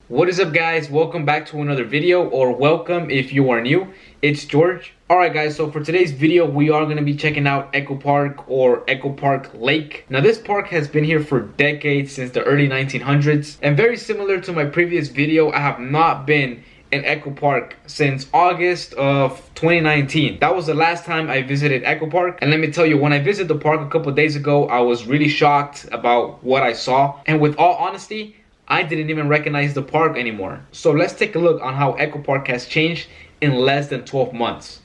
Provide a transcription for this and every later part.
What is up, guys? Welcome back to another video, or welcome if you are new. It's George. Alright guys, so for today's video we are going to be checking out Echo Park, or Echo Park Lake. Now this park has been here for decades, since the early 1900s, and very similar to my previous video, I have not been in Echo Park since August of 2019. That was the last time I visited Echo Park, and let me tell you, when I visited the park a couple days ago, I was really shocked about what I saw, and with all honesty, I didn't even recognize the park anymore. So let's take a look on how Echo Park has changed in less than 12 months.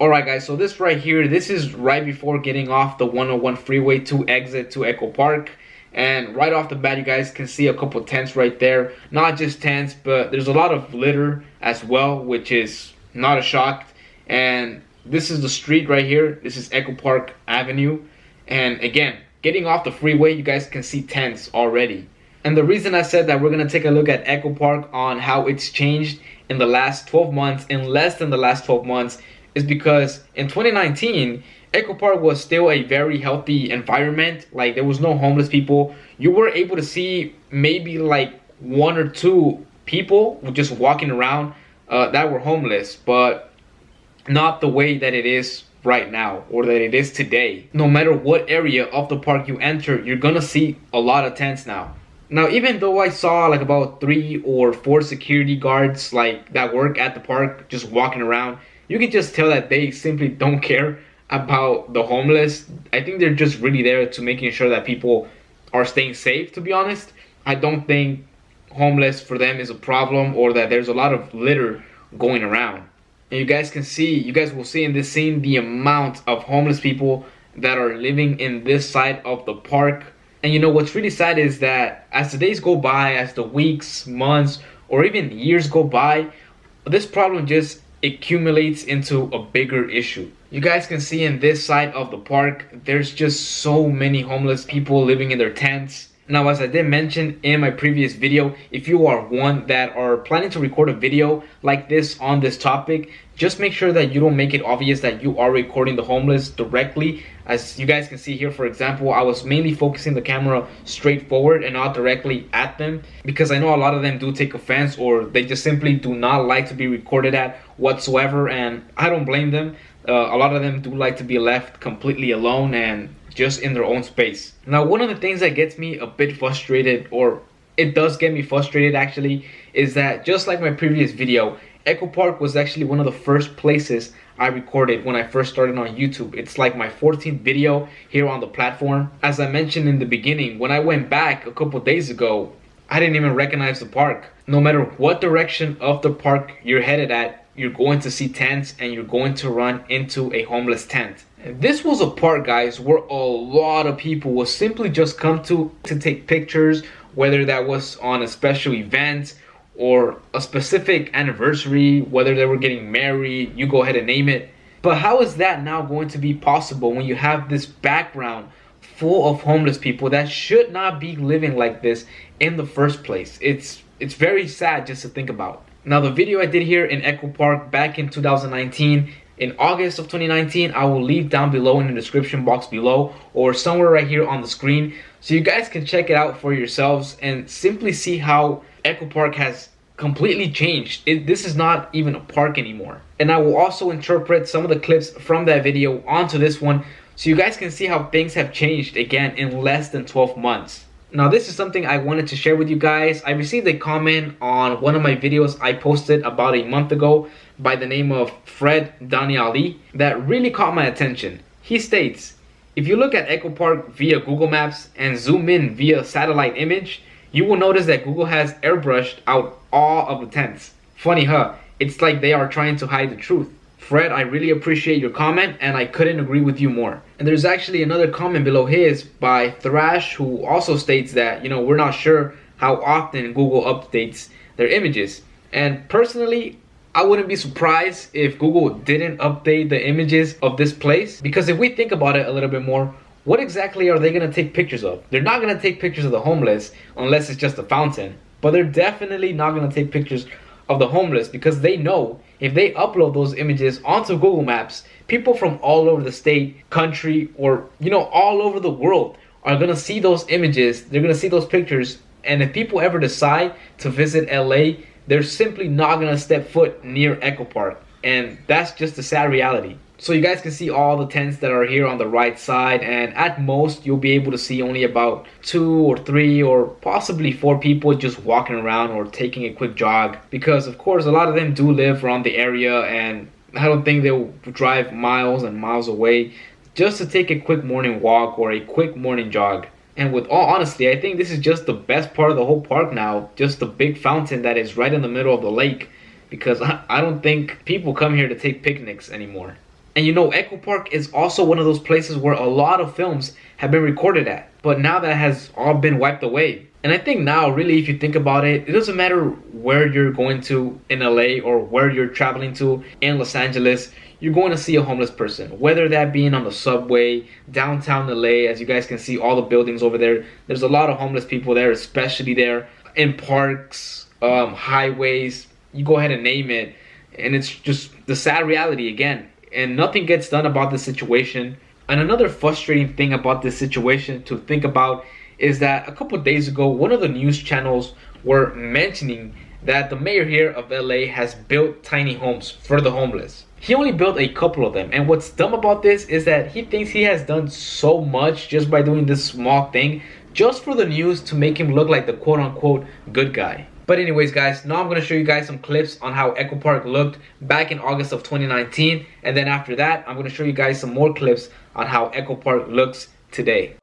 Alright guys, so this right here, this is right before getting off the 101 freeway to exit to Echo Park. And right off the bat, you guys can see a couple tents right there. Not just tents, but there's a lot of litter as well, which is not a shock. And this is the street right here. This is Echo Park Avenue. And again, getting off the freeway, you guys can see tents already. And the reason I said that we're going to take a look at Echo Park on how it's changed in the last 12 months, in less than the last 12 months, is because in 2019, Echo Park was still a very healthy environment. Like, there was no homeless people. You were able to see maybe like one or two people just walking around that were homeless, but not the way that it is right now, or that it is today. No matter what area of the park you enter, you're gonna see a lot of tents now. Now, even though I saw like about 3 or 4 security guards like that work at the park just walking around, you can just tell that they simply don't care about the homeless. I think they're just really there to making sure that people are staying safe, to be honest. I don't think homeless for them is a problem, or that there's a lot of litter going around. And you guys will see in this scene the amount of homeless people that are living in this side of the park. And you know what's really sad is that as the days go by, as the weeks, months, or even years go by, this problem just accumulates into a bigger issue. You guys can see in this side of the park, there's just so many homeless people living in their tents. Now, as I did mention in my previous video, if you are one that are planning to record a video like this on this topic, just make sure that you don't make it obvious that you are recording the homeless directly. As you guys can see here, for example, I was mainly focusing the camera straight forward and not directly at them, because I know a lot of them do take offense, or they just simply do not like to be recorded at whatsoever, and I don't blame them. A lot of them do like to be left completely alone and just in their own space. Now, one of the things that gets me a bit frustrated, or it does get me frustrated actually, is that just like my previous video, Echo Park was actually one of the first places I recorded when I first started on YouTube. It's like my 14th video here on the platform. As I mentioned in the beginning, when I went back a couple days ago, I didn't even recognize the park. No matter what direction of the park you're headed at, you're going to see tents, and you're going to run into a homeless tent. This was a park, guys, where a lot of people will simply just come to take pictures, whether that was on a special event or a specific anniversary, whether they were getting married, you go ahead and name it. But how is that now going to be possible when you have this background full of homeless people that should not be living like this in the first place? It's very sad just to think about. Now, the video I did here in Echo Park back in 2019, in August of 2019, I will leave down below in the description box below, or somewhere right here on the screen, so you guys can check it out for yourselves and simply see how Echo Park has completely changed. This is not even a park anymore. And I will also interpret some of the clips from that video onto this one, so you guys can see how things have changed again in less than 12 months. Now, this is something I wanted to share with you guys. I received a comment on one of my videos I posted about a month ago by the name of Fred Daniali that really caught my attention. He states, if you look at Echo Park via Google Maps and zoom in via satellite image, you will notice that Google has airbrushed out all of the tents. Funny, huh? It's like they are trying to hide the truth. Fred, I really appreciate your comment, and I couldn't agree with you more. And there's actually another comment below his by Thrash, who also states that, you know, we're not sure how often Google updates their images. And personally, I wouldn't be surprised if Google didn't update the images of this place, because if we think about it a little bit more, what exactly are they going to take pictures of? They're not going to take pictures of the homeless unless it's just a fountain. But they're definitely not going to take pictures of the homeless, because they know if they upload those images onto Google Maps, people from all over the state, country, or, you know, all over the world are going to see those images. They're going to see those pictures, And if people ever decide to visit LA, they're simply not gonna step foot near Echo Park. And that's just the sad reality. So you guys can see all the tents that are here on the right side, and at most you'll be able to see only about 2 or 3 or possibly 4 people just walking around or taking a quick jog, because of course a lot of them do live around the area, and I don't think they'll drive miles and miles away just to take a quick morning walk or a quick morning jog. And with all honesty, I think this is just the best part of the whole park now, just the big fountain that is right in the middle of the lake, because I don't think people come here to take picnics anymore. And you know, Echo Park is also one of those places where a lot of films have been recorded at. But now that has all been wiped away. And I think now, really, if you think about it, it doesn't matter where you're going to in LA or where you're traveling to in Los Angeles, you're going to see a homeless person. Whether that being on the subway, downtown LA, as you guys can see all the buildings over there. There's a lot of homeless people there, especially there in parks, highways, you go ahead and name it. And it's just the sad reality again. And nothing gets done about the situation. And another frustrating thing about this situation to think about is that a couple of days ago, one of the news channels were mentioning that the mayor here of LA has built tiny homes for the homeless. He only built a couple of them, and what's dumb about this is that he thinks he has done so much just by doing this small thing, just for the news to make him look like the quote-unquote good guy. But anyways guys, now I'm going to show you guys some clips on how Echo Park looked back in August of 2019. And then after that, I'm going to show you guys some more clips on how Echo Park looks today.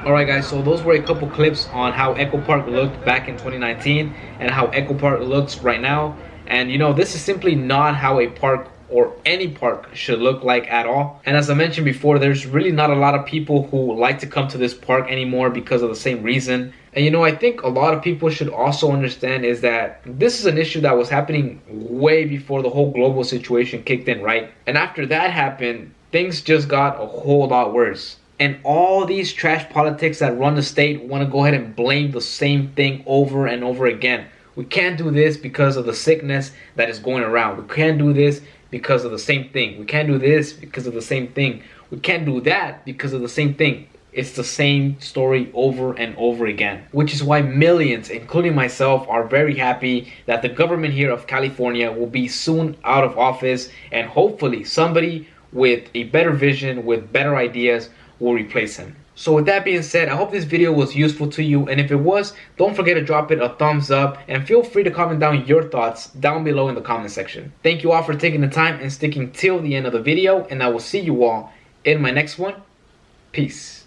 Alright guys, so those were a couple clips on how Echo Park looked back in 2019 and how Echo Park looks right now. And you know, this is simply not how a park or any park should look like at all. And as I mentioned before, there's really not a lot of people who like to come to this park anymore because of the same reason. And you know, I think a lot of people should also understand is that this is an issue that was happening way before the whole global situation kicked in, right? And after that happened, things just got a whole lot worse. And all these trash politics that run the state want to go ahead and blame the same thing over and over again. We can't do this because of the sickness that is going around. We can't do this because of the same thing. We can't do this because of the same thing. We can't do that because of the same thing. It's the same story over and over again. Which is why millions, including myself, are very happy that the government here of California will be soon out of office, and hopefully somebody with a better vision, with better ideas, will replace him. So with that being said, I hope this video was useful to you, and if it was, don't forget to drop it a thumbs up, and feel free to comment down your thoughts down below in the comment section. Thank you all for taking the time and sticking till the end of the video, and I will see you all in my next one. Peace.